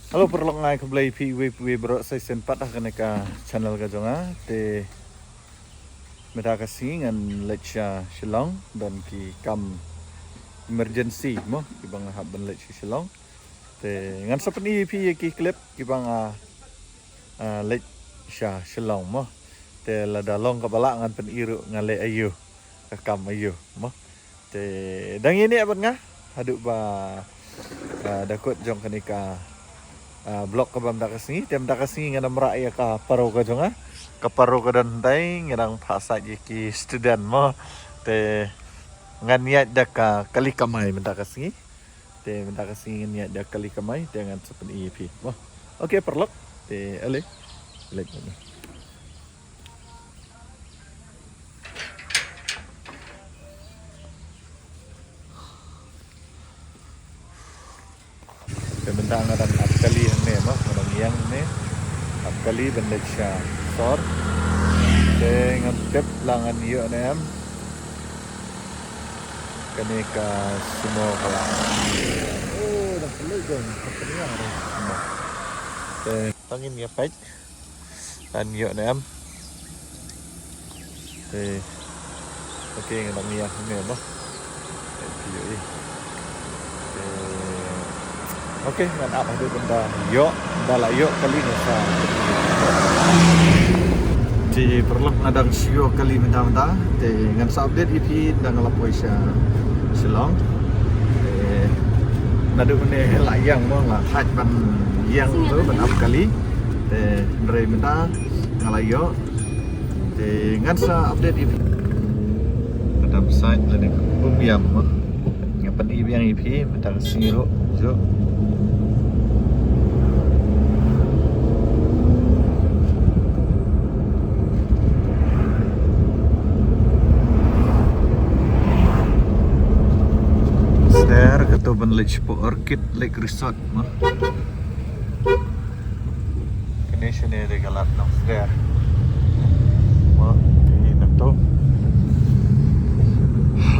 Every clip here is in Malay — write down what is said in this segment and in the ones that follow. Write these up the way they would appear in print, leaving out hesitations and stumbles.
Halo perlu ngai keblai pi bro saya sempat akan ka channel ka jonga te meta kasih ngan lecha Shillong dan ki kam emergency mo ki bang haban lecha Shillong te ngan seperti pi ki klip ki bang lecha Shillong mo te la dalong ka bala ngan pen iru ngale ayu ka kam ayu mo te dang ini abang nga haduk ba dakot jong kanika blok ke bam dakasni tem dakasni ngana merak ka paro ka jonga ka paro ka dantai ngarang phasa ki student mo te ngan niat dak kali kamai mendakasni te mendakasni niat dak kali kamai dengan seperti EP mo oke perlok te ale like ni benda ngadang kali ni mo ngadang yang ni kali benda sya sor dengan tip langan yo nem kene ka semua kala oh dah peluk kan katanya semua tangin ya paj dan yo nem oke ngadang yang ni mo Oke, ngan apa itu benda yuk, bala yuk kali nasa. Di perlu ngadang sio kali benda-benda, ngan update EP dan ngelapoi Shillong. Nadu ini layang mo lah, haj ban yang tu ban up kali. Dari benda ngalayo. Ngan update EP. Ada site lagi umbiam mo. Ngapan yang EP benda siro jo. Ketua ban Lake po Orchid Lake Resort mo. Kini siya ni regalat ng there. Mo, ini to.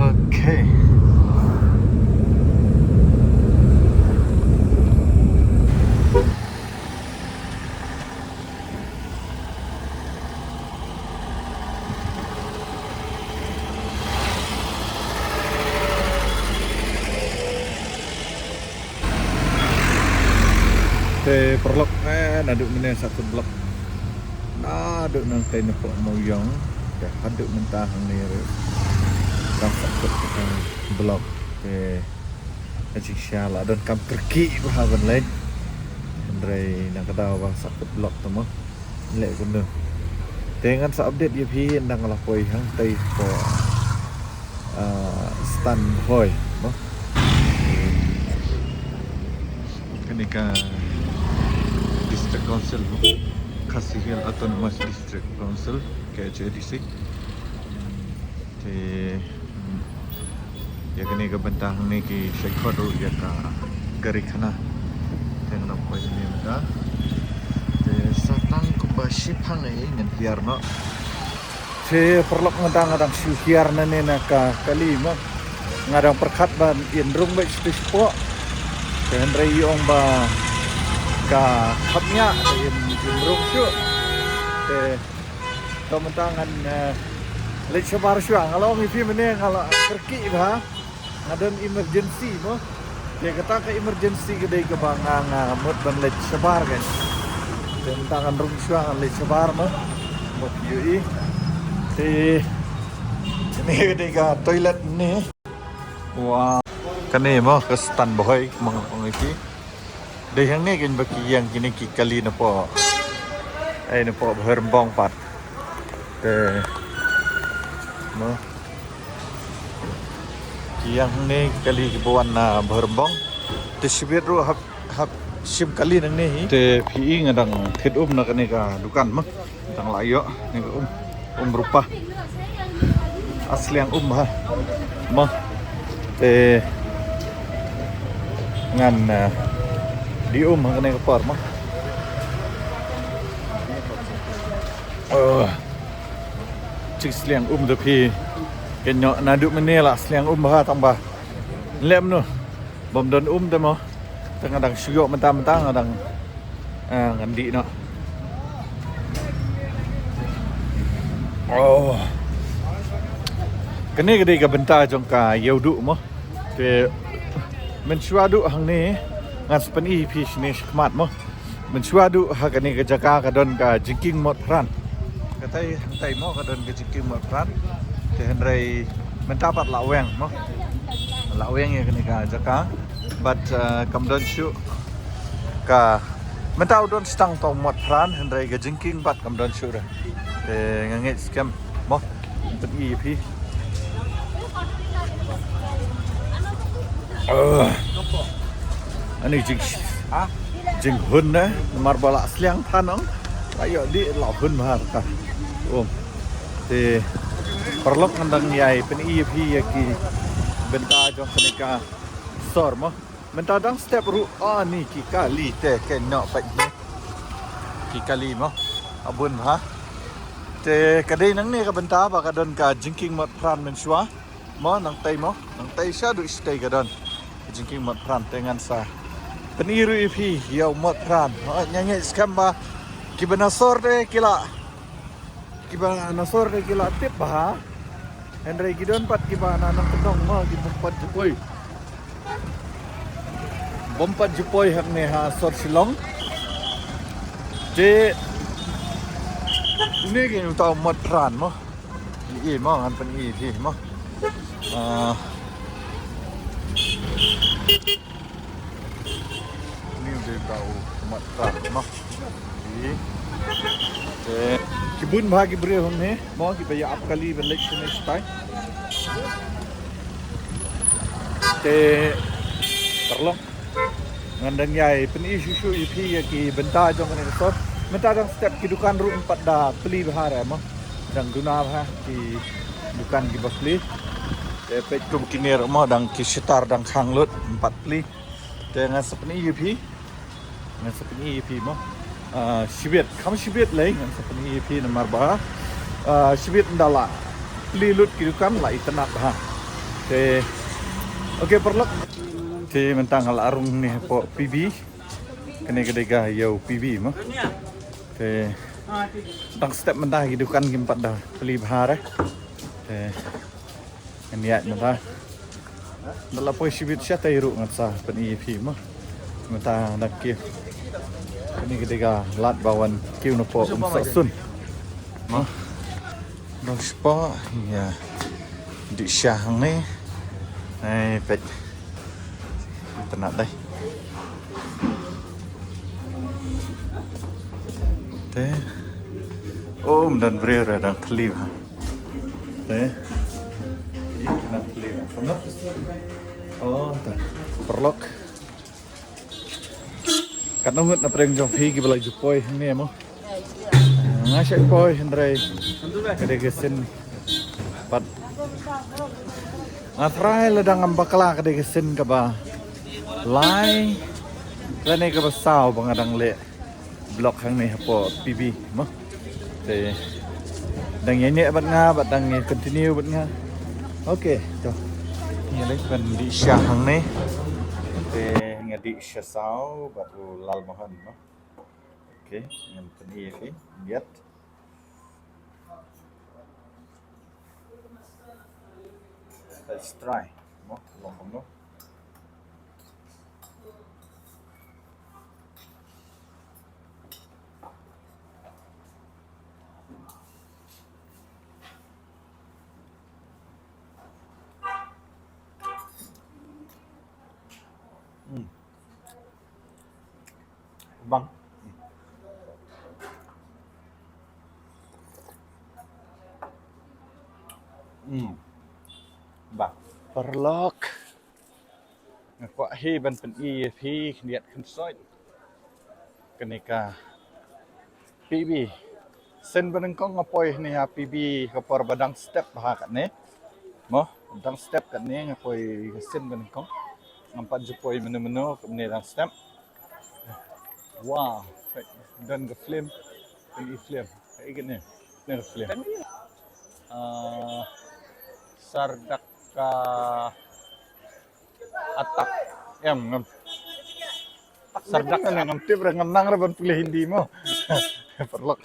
Okay. Perlok aduk mana satu blok aduk nang teh nepok moyong aduk mentah ni dah satu blok aji syala dan kam pergi bahagian lain Andre nang kata bang satu blok tu mah lek guna dengan update dia pi nang lapoi hang teh ko stand boy mah kenika District Council Kasihan Autonomous District Council KJDC ya kini ke bentang ni ki Sheikhodo ya ka Garikana dengan apa ini mereka satang kubaship hang dengan hiarno perlu ngadang hiar nane na ka kalima ngadang perkat ban indrung ba istispo dan rayong ba ka hapnya indrung syu tementangan lek sabar syu kalau ngipi mene kalau pergi ba ngadon emergency mo dia kata ke emergency gede ke bangang mut ban lek sabar kan tementangan rung syu lek sabar mo mut yui ini gede ka toilet ni wah kene mo ke stand boy mengipi deh yang ni kan bagi yang kini kali na po ay na po hermbong pat no yang ni kali kibuan na hermbong tisbit ru hap sim kali nang ni te pi ngadang thit na kani ka dukan mah tang layo ni rupa asli yang ha mah ngan di hanggang ke par mah cik seliang tapi kenyo naduk menela seliang bah tambah lem no bom don dah mah Kadang syuk mentang-mentang kadang ngandi no. Oh. Kene gede ka benta jong ka yaudu mo. Te men suadu hang ni ngan speni fish ni khmat mo. Men suadu ha kene ka jaka ka don ka jingking mot pran. Katai hang tai mo ka don ka jingking mot pran. Te hendrai mentapat laweng mo. Laweng ya kene ka jaka. But kam don syu ka mentau don stang tong mot pran hendrai ka jingking bat kam don syu ra. Te nganget scam mo. Speni fi. Ani jing hun na marbala sliang thanong ayo di lau hun mahar ka te perlok nandang yai pen EP ki benta jong kenika sor mo benta dang step ru ni ki kali te ke no pa ni ki kali mo abun ha te kadai nang ni ka benta ba ka don ka jingking mot pran men shwa mo nang tai sha du stay ka don jingking mot pran tengan sa peniru ipi yau mot pran nyanyi skamba kibana sor de kila tip bah Henry gidon pat kibana nang kedong ma gibompat jupoi bompat jupoi hak ne ha sor silong je ini gini tau mot pran mo i mo han pen i pi mo tahu mat pran mo te kibun bhagi bre हमने mo ki baya ap kali belek sene stai te perlo ngandang yai pen isu ipi ya ki benta jong ne sot menta dang step ki dukan ru 4 da peli bahar mo dang guna ha ki dukan ki basli te pet kum kinir mo dang ki sitar dang khanglut 4 peli te ngan sepeni ipi ngan sepeni EP mo shibit kam shibit lai ngan sepeni EP nomor ba shibit ndala lilut kirukan la itenat ha te oke perlok te mentang hal arung ni po PB kene gede ga yo PB mo te tang step mentah kirukan kimpat dah beli bahar te niat mentah ndala po shibit sya tairu ngan sa peni EP mo mentang nak ki ini ketika lat bawan kiu nopo sun no spa ya di syang ni pet tenat dai te dan beri dan klip te nak klip perlok Kanungut na preng jong pigi balay jupoy ni mo. Ngasya poy Hendray. Kadegesin pat. Natry ladang ang bakla kadegesin ka ba. Lai. Lani ka ba sao bangadang le. Block hang ni po PB mo. Te dang yenye bat nga bat dang continue bat nga. Okay, to. Ni lek kan di syah hang ni. Te ngadi siya sao baru lal mohan no. Okay, yang tadi ini lihat. Let's try. Mo, lomong no. Bang. Bang. Perlok. Ngakwa hi ban pen i phi liat kan soi. Kenika PB. Sen baneng kong ngapoi ni ha PB kapor badang step bahak ne. Mo, badang step kat ne ngapoi sen baneng kong. Ngampat jupoi menu-menu ke dang step. Wow, dan ke flame, ini flame, kayak gini, ini flame. Sardaka atak, ngam. Sardak kan yang ngintip ngenang raban pilih Hindi mo. Perlok.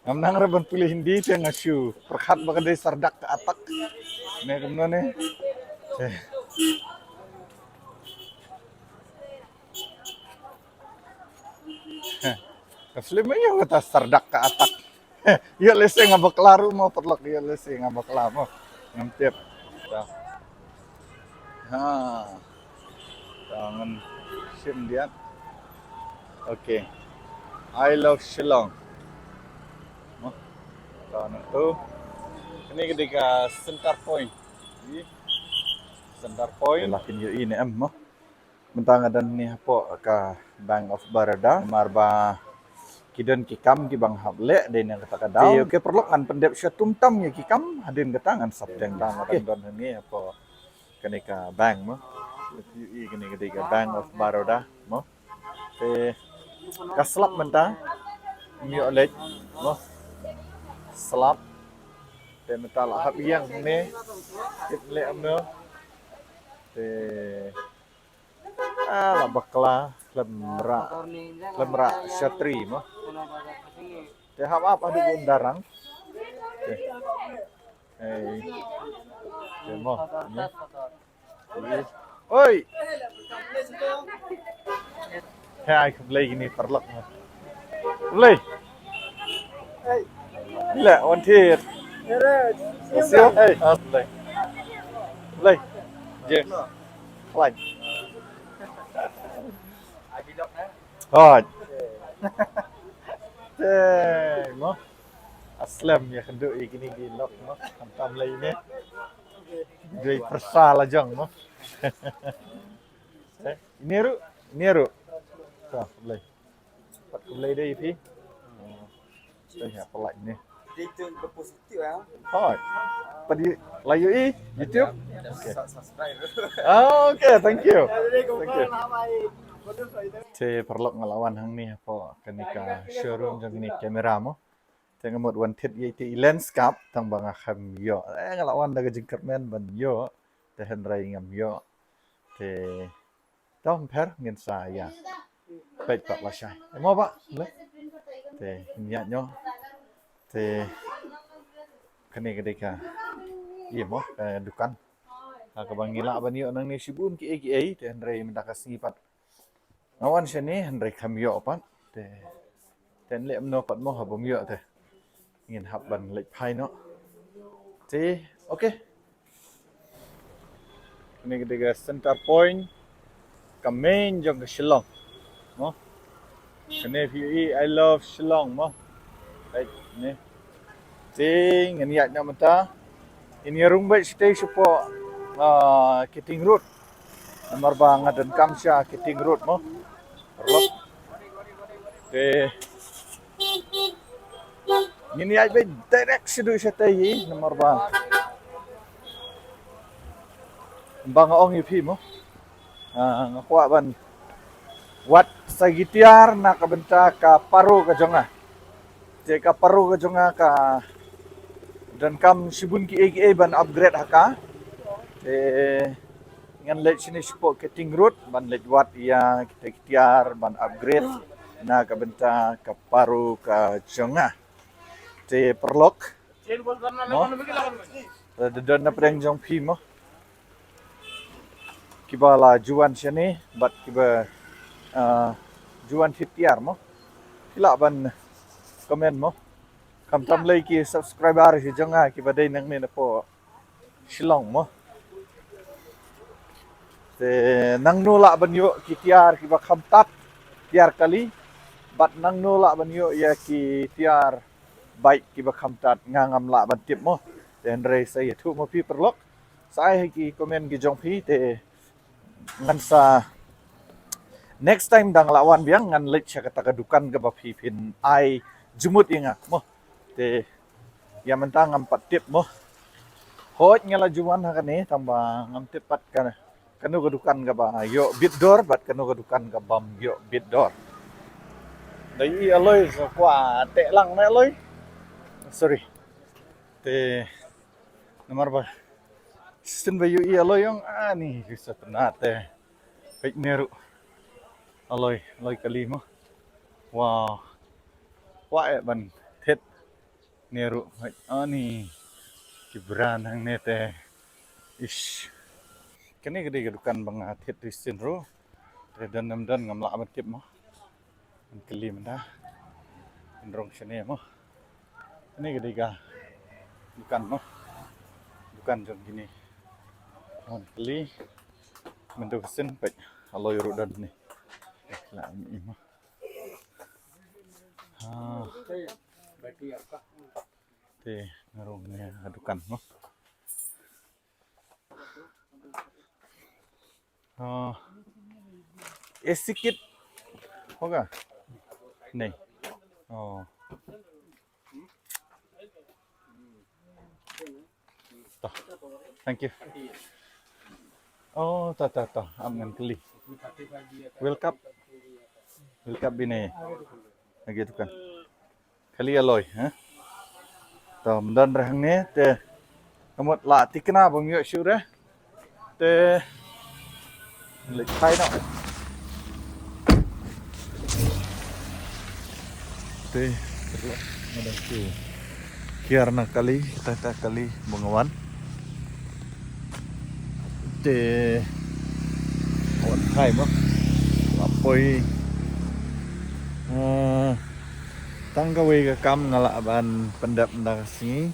Ngenang raban pilih Hindi dia ngasyu. Perkat bagay sardak ke atak. Nih kemana nih? Kaslim aja kata sardak ke atak. Iya lese ngabak laru mau perlok iya lese ngabak lama. Ngintip. Ha. Jangan sim dia. Oke. I love Shillong. Oh, tahun itu. Ini ketika center point. Center point. Lakin yo ini mo. Mentang ada ni po ka Bank of Baroda. Marba kidon kikam ki bang hable den yang kata kadang. Oke perlu kan pendep sya tumtam ya kikam hadin ketangan sabdeng tangan don ni apa kenika bank mo. I kini ketika Bank of Baroda mo. Te kaslap mentang mi oleh mo. Slap te metal hab yang ni le amno te ala bakla lemra syatri mo te hab apa adu bundarang te mo oi hai keblay gini perlak mo keblay la wantir Siap, hey, keblay keblay je keblay Hot. Mo. Aslam ya kendo gini gilok mo. Hantam lay ni. Dui persala jang mo. Niru. Sa kulay. Pat kulay day pi. Saya pelak ni. Itu berpositif ya. Hot. Padi layu YouTube. Subscribe. Oh, okay, thank you. Saya perlu ngelawan hang ni apa kenika showroom jang ni kamera mo. Saya ngemut one tit yaitu lens cap tang bang akham yo. Ngelawan daga jingkar men ban yo. Tehen rai ngam yo. Te tom per ngin saya. Baik pak lasai. Mau pak? Te niat nyo. Te kenika iya mo dukan. Kabang ngila ban yo nang ni sibun ki eki tehen rai mendakas ngipat. Awan siya ni, handray kamyo pan. Ten le amno pat mo habom yo te. Ngin habban lek pai no. Te, okay. Ini ketiga center point. Kamen jong ke Shillong. Mo. Kene PUE, I love Shillong mo. Right, ni. Te, nganiyak na mata. Ini rumbay station po. Kiting Road. Nomor bang dan kamsya Kiting Road mo. Perlok. Ini aja direct sedu syatayi nomor bang. Bang ong ipi mo. Ngakuha ban. Wat sagitiar na kabenta ka paru ka jonga. Jika paru ka jonga ka dan kam sibun ki AKA ban upgrade haka. Ngan let sini support Kiting Road ban let wat ia kita ikhtiar ban upgrade na kabenta ka paru ka jonga te perlok mo dan na preng jong pi mo kiba la juan sini bat kiba juan ikhtiar mo kila ban komen mo kam tam lay ki subscriber si jonga kiba day nang ni na po Shillong mo nang nula banyo ki tiar ki bakam tak tiar kali bat nang nula banyo ya ki tiar baik ki bakam tat ngangam la ban tip mo den re saya tu mo pi perlok saya ki komen ki jong pi te ngan sa next time dang lawan biang ngan let sya kata kadukan ke bapi pin ai jumut inga mo te ya mentang ngam tip mo hot ngala juman hakane tambah ngam tip pat kana kanu kedukan ka ba yo bitdor bat kanu kedukan ka bam yo bitdor dai aloy so kwa te lang na aloy sorry te nomor ba sin ba yo aloy yung ani bisa tenate baik neru aloy kali mo. Wow. Wa ban thet neru ani kibran hang nete. Ish. Kani gede dukan bang thet risin ro. Dan ngamla amat kip mo. Kali menda. Indrong sini mo. Ini gede ga dukan mo. Dukan jong gini. On kali menduk sin baik aloy rudan ni. Lah ini mo. Te ngarong ni adukan mo. Sikit. Hoga. Nih. Oh. Toh. Thank you. Oh, ta. Aman keli. Welcome. Welcome bini. Gitu kan. Kali aloy, ha? Toh, mendan rahang ni te kamot la tikna bang yo syure. Te lek thai no. Te ada tu. Kiarna kali, tata kali bungawan. Te on thai mo. Apoi tanggawe ka kam ngala ban pendap ndak singi.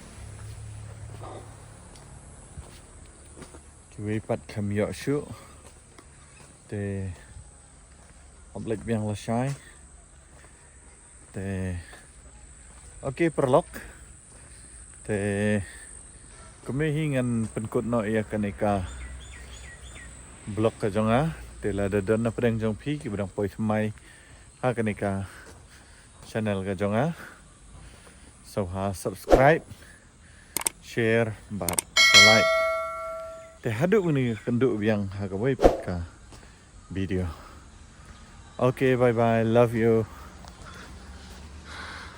Kiwe pat kam yo syu. Te oblek biang lasai. Te okay perlok. Te kumihingan penkut no iya kanika blok ka jonga. Te la dadon na pedang jong pi ki bedang poi thmai ha kanika channel ka jonga. So ha subscribe, share, bat like. Te haduk ni kenduk biang ha ka wei ka video. Okay, bye bye. Love you.